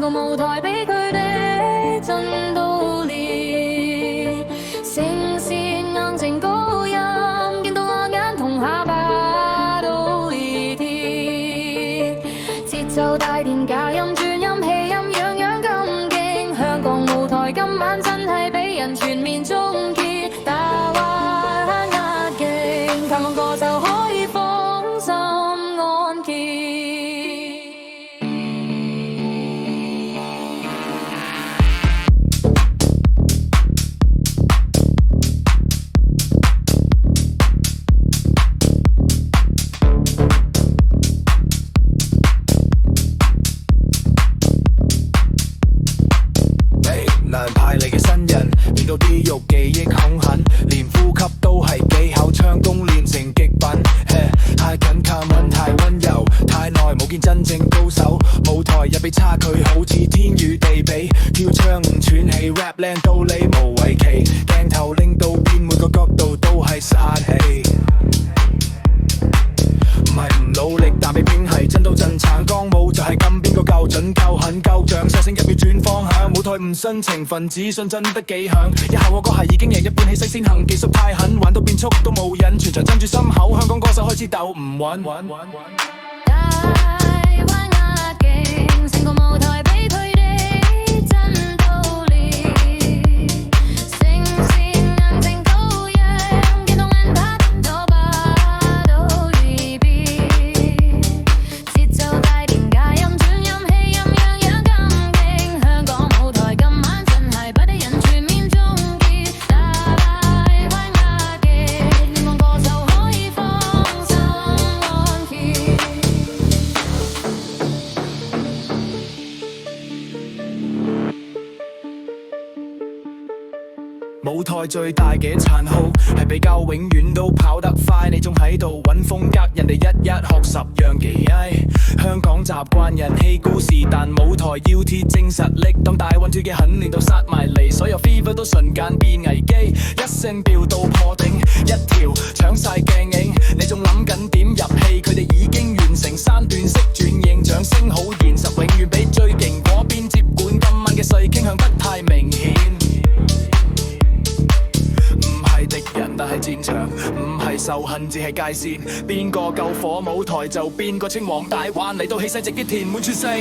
個舞台俾佢哋震到裂，聲線硬淨高音，見到我眼同下巴都裂貼，節奏大電假音轉音氣音樣樣咁勁，香港舞台今晚真係俾人全面終結，打壞壓境，香港歌手可以放心安歇。派嚟嘅新人，練到啲肉記憶兇狠，連呼吸都係技巧，唱功練成極品。太緊靠吻太溫柔，太耐冇見真正高手，舞台入邊差距好似天與地比，跳唱唔喘氣 ，rap 靚到你無為期，鏡頭拎到邊每個角度都係殺氣。唔係唔努力，但被偏係真刀真撐，歌舞就係咁，邊個夠準夠狠夠仗，細聲入要轉方向，舞台唔信情分，只信真得幾響，一下我歌係已經贏一半，氣勢先行，技術太狠，玩到變速都冇癮，全場爭住心口，香港歌手開始鬥唔穩。大彎壓境，成個舞台俾佢哋震到裂，聲線硬淨高音，見到眼拍到巴都裂別，節奏大電假音轉音氣音樣樣咁勁，香港舞台今晚真係不得人全面終結，大彎壓境，希望歌手可以放心安歇。舞台最大嘅殘酷係比較永遠都跑得快，你仲喺度揾風格，人哋一學10樣技藝。香港習慣人氣故事，但舞台要鐵證實力，當大運轉嘅狠練到殺埋嚟，所有 fever 都瞬間變危機，一聲飆到破頂，一條搶晒鏡影，你仲諗緊點入戲？佢哋已經完成三段式轉型，掌聲好現實，永遠比最勁嗰邊接管，今晚嘅勢傾向不太明顯。唔係敵人，但係戰場，唔係仇恨，只係界線。邊個救火舞台就邊個稱王，大話嚟到氣勢直擊填滿全城。